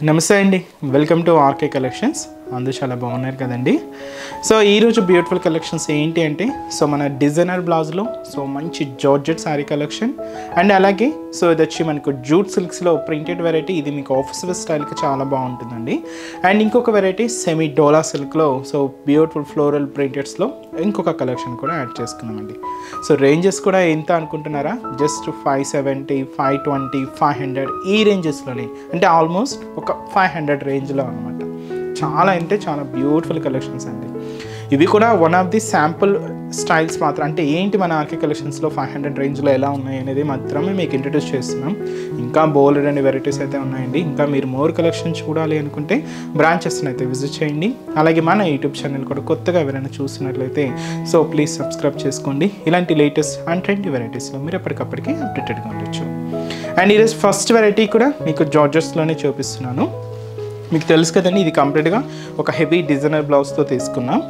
నమస్తే అండి, welcome to RK collections. అందరూ చాలా బాగున్నారు కదండి. సో ఈరోజు బ్యూటిఫుల్ కలెక్షన్స్ ఏంటి అంటే మన డిజైనర్ బ్లౌజ్లో మంచి జార్జెట్ శారీ కలెక్షన్ అండ్ అలాగే ఇది వచ్చి మనకు జూట్ సిల్క్స్లో ప్రింటెడ్ వెరైటీ. ఇది మీకు ఆఫీస్ వేర్ స్టైల్కి చాలా బాగుంటుందండి. అండ్ ఇంకొక వెరైటీ సెమీ డోలా సిల్క్లో బ్యూటిఫుల్ ఫ్లోరల్ ప్రింటెడ్స్లో ఇంకొక కలెక్షన్ కూడా యాడ్ చేసుకున్నామండి. రేంజెస్ కూడా ఎంత అనుకుంటున్నారా? జస్ట్ 570, 520, 500 ఈ రేంజెస్లోనే, అంటే ఆల్మోస్ట్ ఒక 500 రేంజ్లో అనమాట. చాలా అంటే చాలా బ్యూటిఫుల్ కలెక్షన్స్ అండి. ఇవి కూడా one of the sample styles మాత్రం. అంటే ఏంటి మన ఆర్కే కలెక్షన్స్లో 500 రేంజ్లో ఎలా ఉన్నాయి అనేది మాత్రమే మీకు ఇంట్రడ్యూస్ చేస్తున్నాం. ఇంకా బోల్డ్ అండ్ వెరైటీస్ అయితే ఉన్నాయండి. ఇంకా మీరు మోర్ కలెక్షన్ చూడాలి అనుకుంటే బ్రాంచెస్ని అయితే విజిట్ చేయండి. అలాగే మన యూట్యూబ్ ఛానల్ కూడా కొత్తగా ఎవరైనా చూసినట్లయితే ప్లీజ్ సబ్స్క్రైబ్ చేసుకోండి. ఇలాంటి లేటెస్ట్ అండ్ ట్రెండీ వెరైటీస్లో మీరు ఎప్పటికప్పటికీ అప్డేటెడ్గా ఉండొచ్చు. అండ్ ఈరోజు ఫస్ట్ వెరైటీ కూడా మీకు జార్జెట్స్లోనే చూపిస్తున్నాను. మీకు తెలుసు కదండి, ఇది కంప్లీట్గా ఒక హెవీ డిజైనర్ బ్లౌజ్తో తీసుకున్నాం.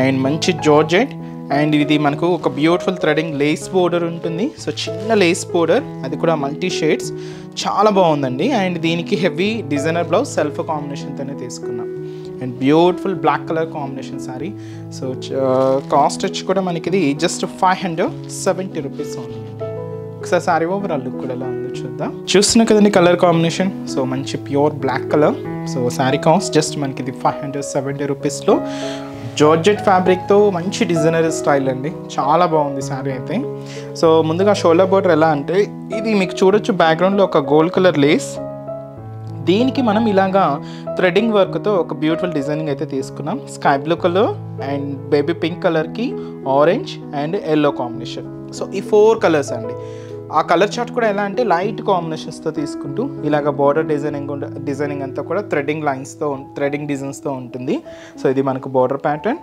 అండ్ మంచి జార్జెట్, అండ్ ఇది మనకు ఒక బ్యూటిఫుల్ థ్రెడింగ్ లేస్ బోర్డర్ ఉంటుంది. చిన్న లేస్ బోర్డర్, అది కూడా మల్టీ షేడ్స్, చాలా బాగుందండి. అండ్ దీనికి హెవీ డిజైనర్ బ్లౌజ్ సెల్ఫ్ కాంబినేషన్తోనే తీసుకున్నాం. And beautiful black colour combination sari. Cost వచ్చి కూడా మనకి ఇది జస్ట్ 570 రూపీస్ ఉంది. ఒకసారి శారీ ఓవరాల్ లుక్ కూడా ఎలా ఉందో చూద్దాం. చూస్తున్నా కదండి కలర్ కాంబినేషన్. మంచి pure black colour. Sari cost just మనకి ఇది 570 రూపీస్లో జార్జెట్ ఫ్యాబ్రిక్తో మంచి డిజైనర్ స్టైల్ అండి. చాలా బాగుంది శారీ అయితే. ముందుగా షోల్డర్ బోర్డర్ ఎలా అంటే ఇది మీకు చూడొచ్చు, బ్యాక్గ్రౌండ్లో ఒక గోల్డ్ కలర్ లేస్, దీనికి మనం ఇలాగా థ్రెడింగ్ వర్క్తో ఒక బ్యూటిఫుల్ డిజైనింగ్ అయితే తీసుకున్నాం. Sky blue colour and baby pink కలర్కి ఆరెంజ్ అండ్ ఎల్లో కాంబినేషన్. ఈ 4 కలర్స్ అండి. ఆ కలర్ చార్ట్ కూడా ఎలా అంటే లైట్ కాంబినేషన్స్తో తీసుకుంటూ ఇలాగ బార్డర్ డిజైనింగ్ అంతా కూడా థ్రెడింగ్ డిజైన్స్తో ఉంటుంది. ఇది మనకు బార్డర్ ప్యాటర్న్.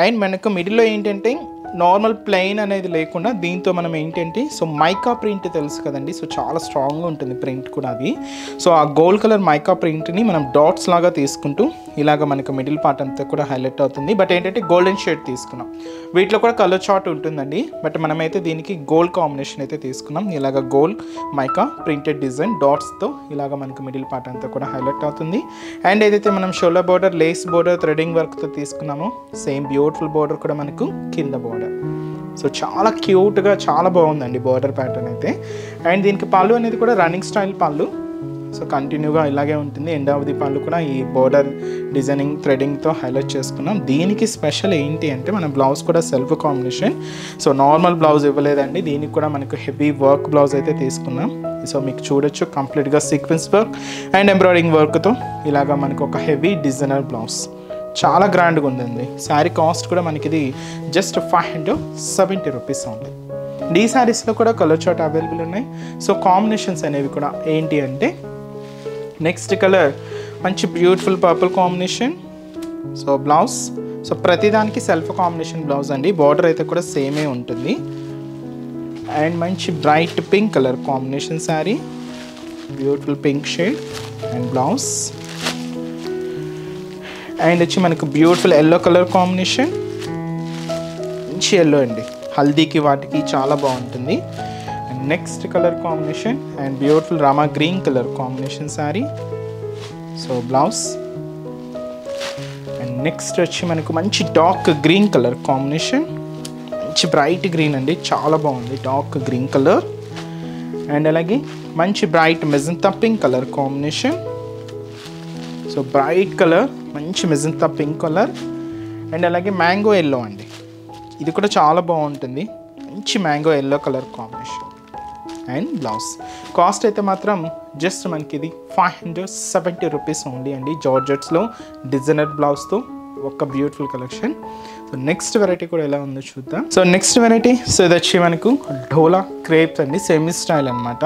అండ్ మనకు మిడిల్లో ఏంటంటే నార్మల్ ప్లెయిన్ అనేది లేకుండా దీంతో మనం ఏంటంటే మైకా ప్రింట్ తెలుసు కదండి. చాలా స్ట్రాంగ్గా ఉంటుంది ప్రింట్ కూడా అది. ఆ గోల్డ్ కలర్ మైకా ప్రింట్ని మనం డాట్స్ లాగా తీసుకుంటూ ఇలాగ మనకు మిడిల్ పార్ట్ అంతా కూడా హైలైట్ అవుతుంది. బట్ ఏంటంటే గోల్డెన్ షేడ్ తీసుకున్నాం. వీటిలో కూడా కలర్ చార్ట్ ఉంటుందండి, బట్ మనమైతే దీనికి గోల్డ్ కాంబినేషన్ అయితే తీసుకున్నాం. ఇలాగ గోల్డ్ మైకా ప్రింటెడ్ డిజైన్ డాట్స్తో ఇలాగ మనకు మిడిల్ పార్ట్ అంతా కూడా హైలైట్ అవుతుంది. అండ్ ఏదైతే మనం shoulder border lace border threading వర్క్తో తీసుకున్నామో సేమ్ బ్యూటిఫుల్ బోర్డర్ కూడా మనకు కింద బోర్డర్. చాలా క్యూట్గా చాలా బాగుందండి బోర్డర్ ప్యాటర్న్ అయితే. అండ్ దీనికి పళ్ళు అనేది కూడా రన్నింగ్ స్టైల్ పళ్ళు. కంటిన్యూగా ఇలాగే ఉంటుంది. ఎండ్ ఆఫ్ ది పళ్ళు కూడా ఈ బోర్డర్ డిజైనింగ్ థ్రెడింగ్తో హైలైట్ చేసుకున్నాం. దీనికి స్పెషల్ ఏంటి అంటే మన బ్లౌజ్ కూడా సెల్ఫ్ కాంబినేషన్. నార్మల్ బ్లౌజ్ ఇవ్వలేదండి, దీనికి కూడా మనకు హెవీ వర్క్ బ్లౌజ్ అయితే తీసుకున్నాం. మీకు చూడొచ్చు కంప్లీట్గా సీక్వెన్స్ వర్క్ అండ్ ఎంబ్రాయిడింగ్ వర్క్తో ఇలాగా మనకు ఒక హెవీ డిజైనర్ బ్లౌజ్. చాలా గ్రాండ్గా ఉందండి. శారీ కాస్ట్ కూడా మనకి ఇది జస్ట్ 570 రూపీస్ ఉంది. ఈ శారీస్లో కూడా కలర్ చార్ట్ అవైలబుల్ ఉన్నాయి. కాంబినేషన్స్ అనేవి కూడా ఏంటి అంటే నెక్స్ట్ కలర్ మంచి బ్యూటిఫుల్ పర్పుల్ కాంబినేషన్. బ్లౌజ్ ప్రతిదానికి సెల్ఫ్ కాంబినేషన్ బ్లౌజ్ అండి. బార్డర్ అయితే కూడా సేమే ఉంటుంది. అండ్ మంచి bright pink colour combination sari, beautiful pink shade and blouse. And వచ్చి మనకు బ్యూటిఫుల్ ఎల్లో కలర్ కాంబినేషన్, మంచి ఎల్లో అండి, హల్దీకి వాటికి చాలా బాగుంటుంది. And next colour combination and beautiful Rama green colour combination sari. Blouse. And next వచ్చి మనకు మంచి డార్క్ గ్రీన్ కలర్ కాంబినేషన్, మంచి బ్రైట్ గ్రీన్ అండి, చాలా బాగుంది డార్క్ గ్రీన్ కలర్. అండ్ అలాగే మంచి bright magenta pink colour combination. Bright colour మంచి మెజంతా పింక్ కలర్. అండ్ అలాగే మ్యాంగో ఎల్లో అండి, ఇది కూడా చాలా బాగుంటుంది, మంచి mango yellow colour combination. And blouse cost అయితే మాత్రం జస్ట్ మనకి ఇది 570 రూపీస్ ఓన్లీ అండి. జార్జెట్స్లో డిజైనర్ బ్లౌజ్తో ఒక బ్యూటిఫుల్ కలెక్షన్. నెక్స్ట్ వెరైటీ కూడా ఎలా ఉందో చూద్దాం. నెక్స్ట్ వెరైటీ ఇది వచ్చి మనకు డోలా క్రేప్స్ అండి, సెమీ స్టైల్ అనమాట.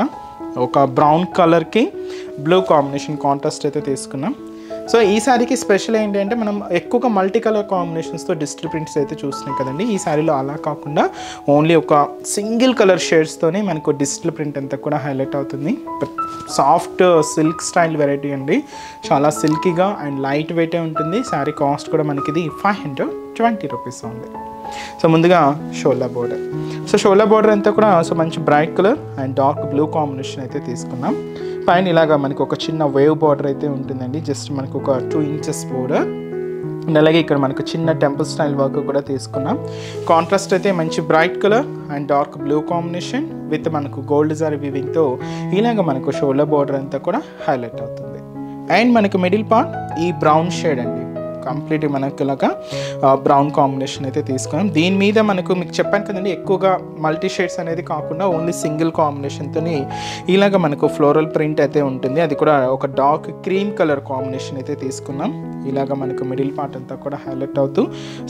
ఒక బ్రౌన్ కలర్కి బ్లూ కాంబినేషన్ కాంట్రాస్ట్ అయితే తీసుకున్నాం. ఈ శారీకి స్పెషల్ ఏంటంటే మనం ఎక్కువగా మల్టీ కలర్ కాంబినేషన్స్తో డిజిటల్ ప్రింట్స్ అయితే చూస్తున్నాం కదండి. ఈ శారీలో అలా కాకుండా ఓన్లీ ఒక సింగిల్ కలర్ షేడ్స్తోనే మనకు డిజిటల్ ప్రింట్ అంతా కూడా హైలైట్ అవుతుంది. సాఫ్ట్ సిల్క్ స్టైల్ వెరైటీ అండి, చాలా సిల్కీగా అండ్ లైట్ వెయిటే ఉంటుంది. శారీ కాస్ట్ కూడా మనకి ఇది 520 రూపీస్ ఉంది. ముందుగా షోల్డర్ బోర్డర్. షోల్డర్ బోర్డర్ అంతా కూడా మంచి bright colour and dark blue combination అయితే తీసుకున్నాం. పైన ఇలాగా మనకు ఒక చిన్న వేవ్ బార్డర్ అయితే ఉంటుందండి, జస్ట్ మనకు ఒక 2 ఇంచెస్ బోర్డర్. అండ్ అలాగే ఇక్కడ మనకు చిన్న టెంపుల్ స్టైల్ వర్క్ కూడా తీసుకున్నాం. కాంట్రాస్ట్ అయితే మంచి bright colour and dark blue combination with మనకు గోల్డ్ జరీ వీవింగ్తో ఇలాగ మనకు షోల్డర్ బార్డర్ అంతా కూడా హైలైట్ అవుతుంది. అండ్ మనకు మిడిల్ పార్ట్ ఈ బ్రౌన్ షేడ్ అండి, కంప్లీట్ మనకు ఇలాగా బ్రౌన్ కాంబినేషన్ అయితే తీసుకున్నాం. దీని మీద మనకు మీకు చెప్పాను కదండి, ఎక్కువగా మల్టీ షేడ్స్ అనేది కాకుండా ఓన్లీ సింగిల్ కాంబినేషన్తో ఇలాగ మనకు ఫ్లోరల్ ప్రింట్ అయితే ఉంటుంది. అది కూడా ఒక డార్క్ క్రీమ్ కలర్ కాంబినేషన్ అయితే తీసుకున్నాం. ఇలాగ మనకు మిడిల్ పార్ట్ అంతా కూడా హైలైట్ అవుతూ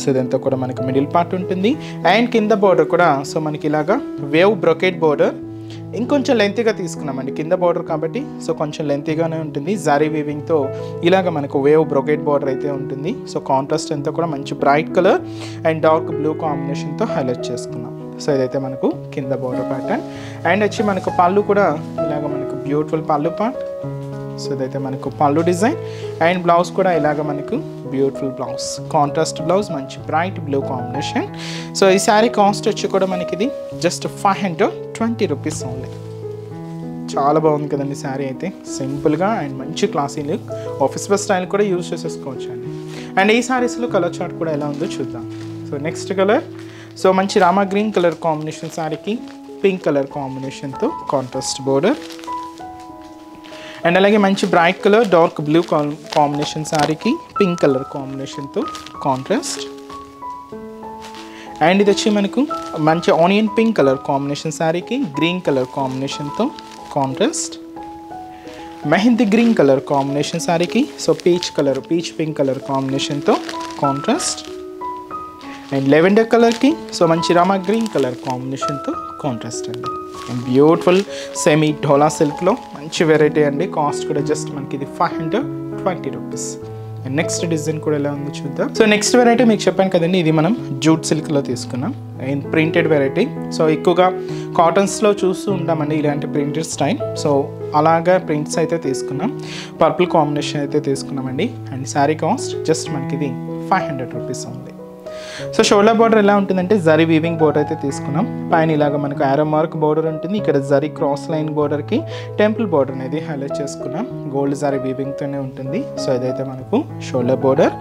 సో ఇదంతా కూడా మనకు మిడిల్ పార్ట్ ఉంటుంది. అండ్ కింద బోర్డర్ కూడా సో మనకి ఇలాగా వేవ్ బ్రొకెట్ బోర్డర్ ఇంకొంచెం లెంతీగా తీసుకున్నామండి, కింద బార్డర్ కాబట్టి సో కొంచెం లెంతీగానే ఉంటుంది. జారీ వీవింగ్తో ఇలాగ మనకు వేవ్ బ్రొకెట్ బార్డర్ అయితే ఉంటుంది. సో కాంట్రాస్ట్ అంతా కూడా మంచి bright colour and dark blue కాంబినేషన్తో హైలైట్ చేసుకున్నాం. సో ఇదైతే మనకు కింద బార్డర్ ప్యాటర్న్. అండ్ వచ్చి మనకు పళ్ళు కూడా ఇలాగ మనకు బ్యూటిఫుల్ పళ్ళు పార్ట్. సో ఇదైతే మనకు పళ్ళు డిజైన్. అండ్ బ్లౌజ్ కూడా ఇలాగ మనకు బ్యూటిఫుల్ బ్లౌజ్, కాంట్రాస్ట్ బ్లౌజ్, మంచి బ్రైట్ బ్లూ కాంబినేషన్. సో ఈ శారీ కాస్ట్ వచ్చి కూడా మనకి ఇది జస్ట్ 520 రూపీస్ ఓన్లీ. చాలా బాగుంది కదండి శారీ అయితే, సింపుల్గా అండ్ మంచి classy look, office bus style కూడా యూజ్ చేసేసుకోవచ్చు అండి. అండ్ ఈ శారీస్లో కలర్ చార్ట్ కూడా ఎలా ఉందో చూద్దాం. సో నెక్స్ట్ కలర్ సో మంచి రామా గ్రీన్ కలర్ కాంబినేషన్ శారీకి పింక్ కలర్ కాంబినేషన్తో కాంట్రాస్ట్ బోర్డర్. అండ్ అలాగే మంచి bright colour dark blue combination శారీకి పింక్ కలర్ కాంబినేషన్తో కాంట్రాస్ట్. అండ్ ఇది వచ్చి మనకు మంచి ఆనియన్ పింక్ కలర్ కాంబినేషన్ శారీకి గ్రీన్ కలర్ కాంబినేషన్తో contrast. Mehndi green colour combination శారీకి సో పీచ్ పింక్ కలర్ కాంబినేషన్తో కాంట్రాస్ట్. అండ్ లెవెండర్ కలర్కి సో మంచి రామా గ్రీన్ కలర్ కాంబినేషన్తో కాంట్రాస్ట్ అండి. అండ్ బ్యూటిఫుల్ సెమీ ఢోలా సిల్క్లో మంచి వెరైటీ అండి. కాస్ట్ కూడా జస్ట్ మనకి ఇది 520 రూపీస్. అండ్ నెక్స్ట్ డిజైన్ కూడా ఎలా ఉందో చూద్దాం. సో నెక్స్ట్ వెరైటీ మీకు చెప్పాను కదండి, ఇది మనం జూట్ సిల్క్లో తీసుకున్నాం అండ్ ప్రింటెడ్ వెరైటీ. సో ఎక్కువగా కాటన్స్లో చూస్తూ ఉంటామండి ఇలాంటి ప్రింటెడ్ స్టైల్. సో అలాగా ప్రింట్స్ అయితే తీసుకున్నాం, పర్పుల్ కాంబినేషన్ అయితే తీసుకున్నామండి. అండ్ శారీ కాస్ట్ జస్ట్ మనకి ఇది 500 రూపీస్ ఉంది. సో షోల్డర్ బార్డర్ ఎలా ఉంటుందంటే జరీ వీవింగ్ బార్డర్ అయితే తీసుకున్నాం. పైన ఇలాగ మనకు ఆరో మార్క్ బార్డర్ ఉంటుంది. ఇక్కడ జరీ క్రాస్ లైన్ బార్డర్కి టెంపుల్ బార్డర్ అనేది హైలైట్ చేసుకున్నాం. గోల్డ్ జరీ వీవింగ్తోనే ఉంటుంది. సో ఇదైతే మనకు షోల్డర్ బార్డర్.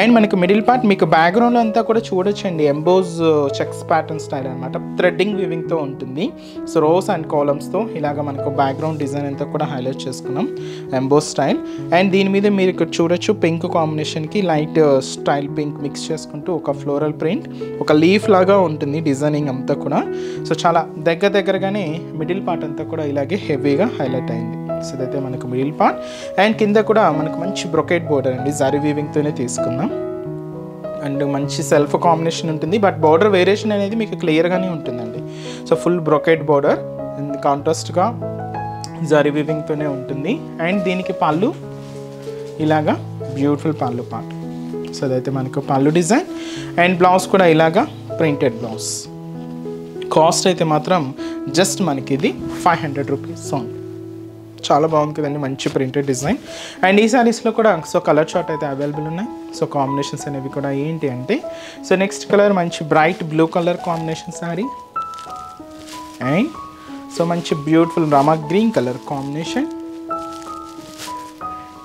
అండ్ మనకు మిడిల్ పార్ట్ మీకు బ్యాక్గ్రౌండ్ అంతా కూడా చూడొచ్చండి, ఎంబోజ్ చెక్స్ ప్యాటర్న్ స్టైల్ అనమాట, థ్రెడ్డింగ్ వీవింగ్తో ఉంటుంది. సో రోస్ అండ్ కాలమ్స్తో ఇలాగ మనకు బ్యాక్గ్రౌండ్ డిజైన్ అంతా కూడా హైలైట్ చేసుకున్నాం, ఎంబోజ్ స్టైల్. అండ్ దీని మీద మీరు ఇక్కడ చూడొచ్చు పింక్ కాంబినేషన్కి లైట్ స్టైల్ పింక్ మిక్స్ చేసుకుంటూ ఒక ఫ్లోరల్ ప్రింట్, ఒక లీఫ్ లాగా ఉంటుంది డిజైనింగ్ అంతా కూడా. సో చాలా దగ్గరగానే మిడిల్ పార్ట్ అంతా కూడా ఇలాగే హెవీగా హైలైట్ అయింది. సో ఇదైతే మనకు మిడిల్ పార్ట్. అండ్ కింద కూడా మనకు మంచి బ్రొకెట్ బోర్డర్ అండి, జరీ వీవింగ్తోనే తీసుకున్నాం. అండ్ మంచి సెల్ఫ్ కాంబినేషన్ ఉంటుంది, బట్ బార్డర్ వేరియేషన్ అనేది మీకు క్లియర్గానే ఉంటుందండి. సో ఫుల్ బ్రొకెట్ బార్డర్ కాంట్రాస్ట్గా జరీ వీవింగ్తోనే ఉంటుంది. అండ్ దీనికి పళ్ళు ఇలాగా బ్యూటిఫుల్ పళ్ళు పార్ట్. సో అదైతే మనకు పళ్ళు డిజైన్. అండ్ బ్లౌజ్ కూడా ఇలాగా ప్రింటెడ్ బ్లౌజ్. కాస్ట్ అయితే మాత్రం జస్ట్ మనకి ఇది 500 రూపీస్ ఓన్లీ. చాలా బాగుంది కదండి, మంచి ప్రింటెడ్ డిజైన్. అండ్ ఈ శారీస్లో కూడా సో కలర్ చార్ట్ అయితే అవైలబుల్ ఉన్నాయి. సో కాంబినేషన్స్ అనేవి కూడా ఏంటి అంటే సో నెక్స్ట్ కలర్ మంచి bright blue colour combination sari. And so మంచి beautiful Rama green colour combination.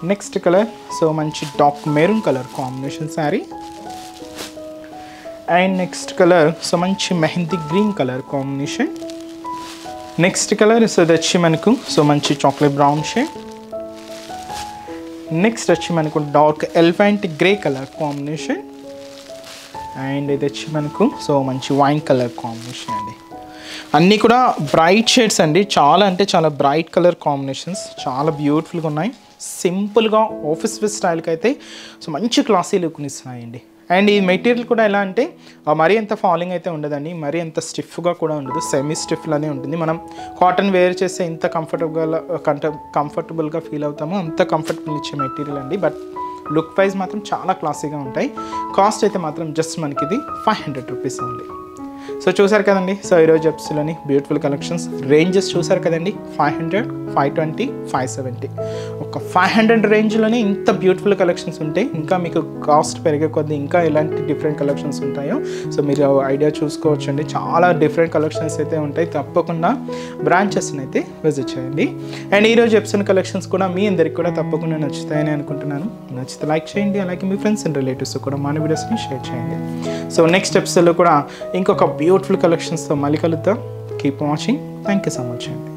Next colour so మంచి dark maroon colour combination sari. And next colour so మంచి mehndi green colour combination. Next colour so ఇది వచ్చి మనకు సో మంచి chocolate brown shade. Next వచ్చి మనకు dark elephant grey colour combination. And ఇది వచ్చి మనకు సో మంచి వైన్ కలర్ కాంబినేషన్ అండి. అన్నీ కూడా బ్రైట్ షేడ్స్ అండి, చాలా అంటే చాలా బ్రైట్ కలర్ కాంబినేషన్స్, చాలా బ్యూటిఫుల్గా ఉన్నాయి. సింపుల్గా ఆఫీస్ వేర్ స్టైల్కి అయితే సో మంచి క్లాసీ లుక్ని ఇస్తున్నాయండి. అండ్ ఈ మెటీరియల్ కూడా ఎలా అంటే మరీ అంత ఫాలింగ్ అయితే ఉండదండి, మరీ అంత స్టిఫ్గా కూడా ఉండదు, సెమీ స్టిఫ్లానే ఉంటుంది. మనం కాటన్ వేర్ చేస్తే ఎంత కంఫర్టబుల్గా ఫీల్ అవుతామో అంత కంఫర్టబుల్ ఇచ్చే మెటీరియల్ అండి. బట్ లుక్ వైజ్ మాత్రం చాలా క్లాసీగా ఉంటాయి. కాస్ట్ అయితే మాత్రం జస్ట్ మనకి ఇది 500 రూపీస్ ఓన్లీ. సో చూసారు కదండి, సో ఈరోజు ఎపిసోడ్లోని బ్యూటిఫుల్ కలెక్షన్స్ రేంజెస్ చూసారు కదండి. 500, 520, 570 ఒక 500 రేంజ్లోనే ఇంత బ్యూటిఫుల్ కలెక్షన్స్ ఉంటాయి. ఇంకా మీకు కాస్ట్ పెరిగే కొద్దీ ఇంకా ఎలాంటి డిఫరెంట్ కలెక్షన్స్ ఉంటాయో సో మీరు ఐడియా చూసుకోవచ్చు అండి. చాలా డిఫరెంట్ కలెక్షన్స్ అయితే ఉంటాయి. తప్పకుండా బ్రాంచెస్ని అయితే విజిట్ చేయండి. అండ్ ఈరోజు ఎపిసోడ్ కలెక్షన్స్ కూడా మీ అందరికి కూడా తప్పకుండా నచ్చుతాయని అనుకుంటున్నాను. నచ్చితే లైక్ చేయండి, అలాగే మీ ఫ్రెండ్స్ అండ్ రిలేటివ్స్ కూడా మన వీడియోస్ని షేర్ చేయండి. సో నెక్స్ట్ ఎపిసోడ్లో కూడా ఇంకొక బ్యూటిఫుల్ కలెక్షన్స్తో మళ్ళీ కలుద్దాం. Keep watching. Thank you so much అండి.